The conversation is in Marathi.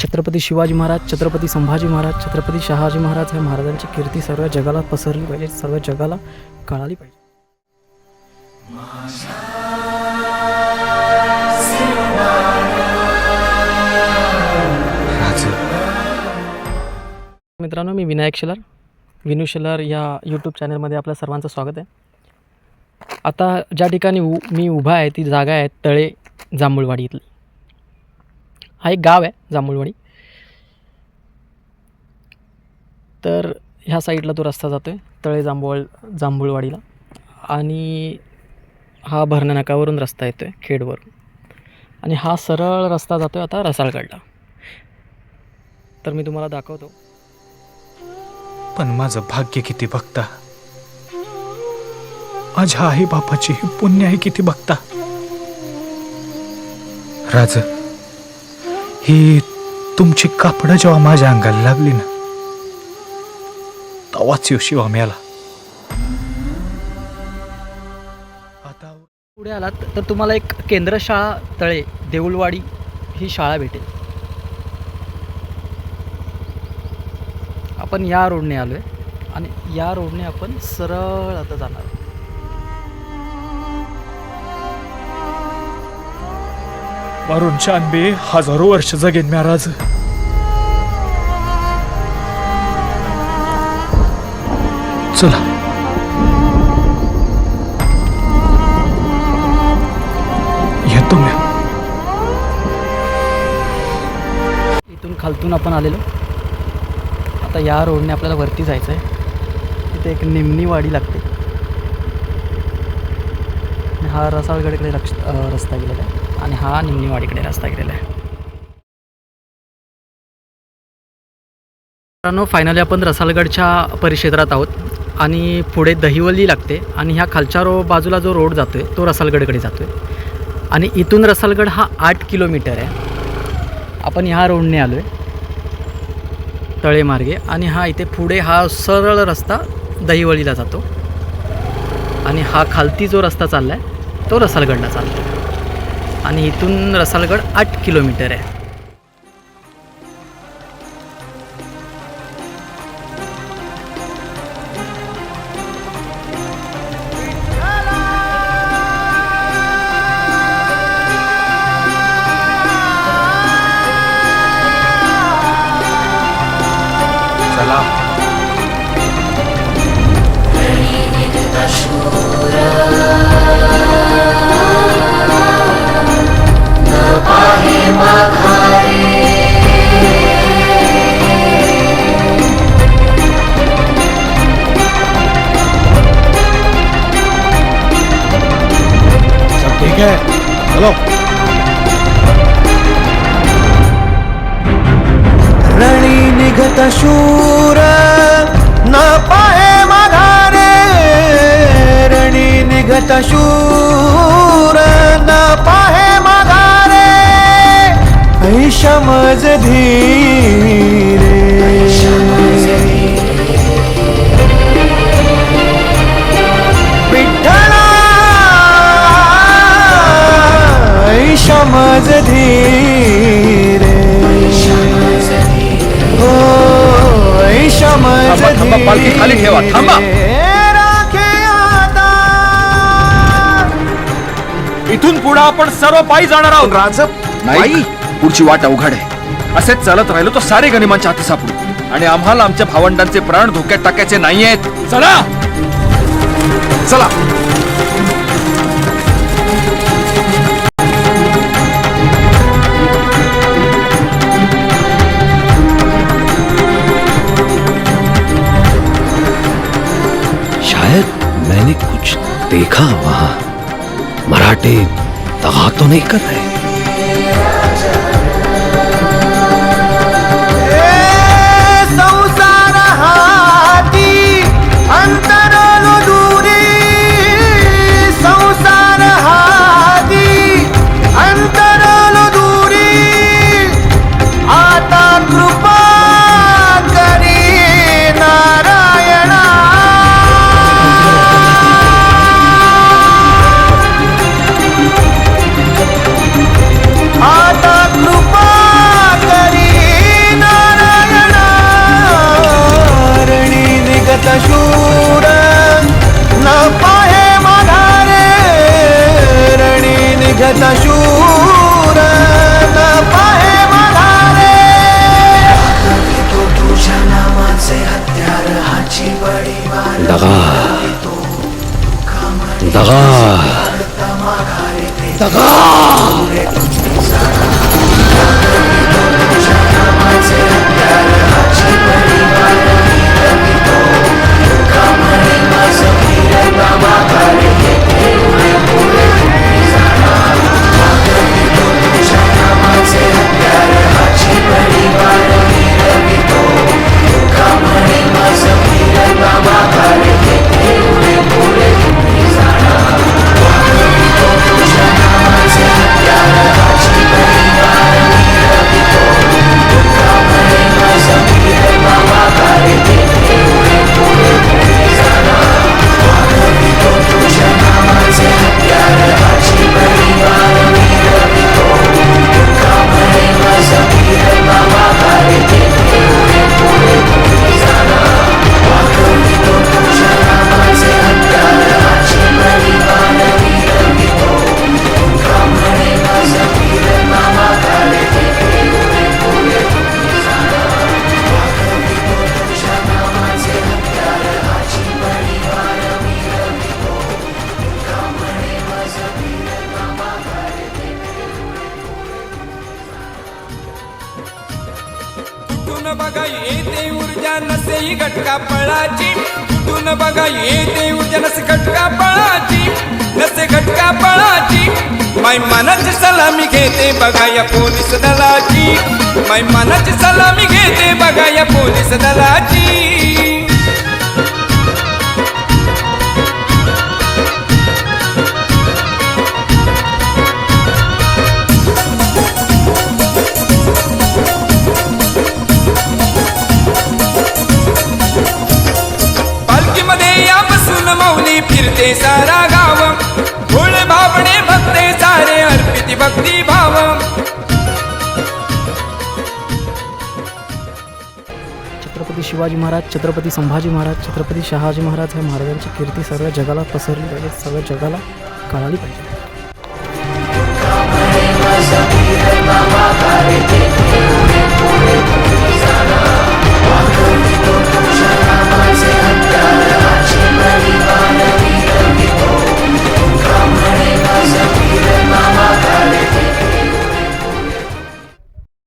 छत्रपती शिवाजी महाराज, छत्रपती संभाजी महाराज, छत्रपती शहाजी महाराज ह्या महाराजांची कीर्ती सर्व जगाला पसरली पाहिजे, सर्व जगाला कळाली पाहिजे. मित्रांनो, मी विनायक शेलार, विनू शेलार या यूट्यूब चॅनलमध्ये आपल्या सर्वांचं स्वागत आहे. आता ज्या ठिकाणी मी उभा आहे ती जागा आहे तळे जांभूळवाडी इथली. हा एक गाव आहे जांभूळवाडी. तर ह्या साईडला तो रस्ता जातो आहे तळे जांभूळवाडीला, आणि हा भरणा नाकावरून रस्ता येतो आहे खेडवरून, आणि हा सरळ रस्ता जातो आहे आता रसाळगडला. तर मी तुम्हाला दाखवतो. पण माझं भाग्य किती बघता, माझ्या आई बापाची पुण्य आहे किती बघता. राज, ही तुमची कापडं जेव्हा माझ्या अंगाला लागली ना, तेव्हाच शिवा मिळाला. आता पुढे आलात तर तुम्हाला एक केंद्रशाळा तळे देऊळवाडी ही शाळा भेटेल. आपण या रोडने आलो आहे आणि या रोडने आपण सरळ आता जाणार. वरून 96,000 वर्ष जगेन महाराज. चला, येतो मी. इथून खालतून आपण आलेलो. आता या रोडने आपल्याला वरती जायचं आहे. तिथे एक निमणी वाडी लागते. हा रसाळगडकडे रस्ता गेलेला आहे आणि हा निमणी वाडीकडे रस्ता गेलेला आहे. मित्रांनो, फायनली आपण रसाळगडच्या परिक्षेत्रात आहोत आणि पुढे दहिवली लागते, आणि ह्या खालच्या बाजूला जो रोड जातो आहे तो रसाळगडकडे जातो आहे, आणि इथून रसाळगड हा 8 किलोमीटर आहे. आपण ह्या रोडने आलो आहे तळेमार्गे, आणि हा इथे पुढे हा सरळ रस्ता दहिवलीला जातो, आणि हा खालती जो रस्ता चालला आहे तो रसाळगडला चालला आहे, आणि इथून रसाळगड 8 किलोमीटर आहे. ठीक है, चलो. रणी निघत शूर न पाहे माघारे, रणी निघत शूर न पाहे माघारे, ऐशमज धीरे. विठ्ठला ऐशमज धीरे, हो ऐशमज थांबा, पालखी खाली ठेवा, थांबा. राखे आता. इथून पुढे आपण सर्व पायी जाणार आहोत. राज, नाही, पुढची वाट अवघड आहे. असेच चालत राहिलो तर सारे गनिमांच्या हाती सापडू, आणि आम्हाला आमच्या भावंडांचे प्राण धोक्यात टाकायचे नाहीयेत. चला चला. शायद मैंने कुछ देखा वहां. मराठे दगा तो नहीं कर रहे? संसार हाती अंतरलो दूरी, संसार हाती अंतरलो दूरी, आता कृपा करी नारायणा. कुठून बघा येते ऊर्जा नसेही घटका पळाची कुठून बघा येते ऊर्जा नसे घटका पळाची नसे घटका पळाची माय मनाची सलामी घेते बघा या पोलीस दलाची माय मनाची सलामी घेते बघा या पोलीस दलाची मौली फिरते सारा गाव भोळे भावणे भक्ते सारे अर्पिती भक्ती भाव छत्रपती शिवाजी महाराज, छत्रपती संभाजी महाराज, छत्रपती शहाजी महाराज हे महाराजांची कीर्ती सर्व जगाला पसरली पाहिजे, सर्व जगाला कळाली पाहिजे.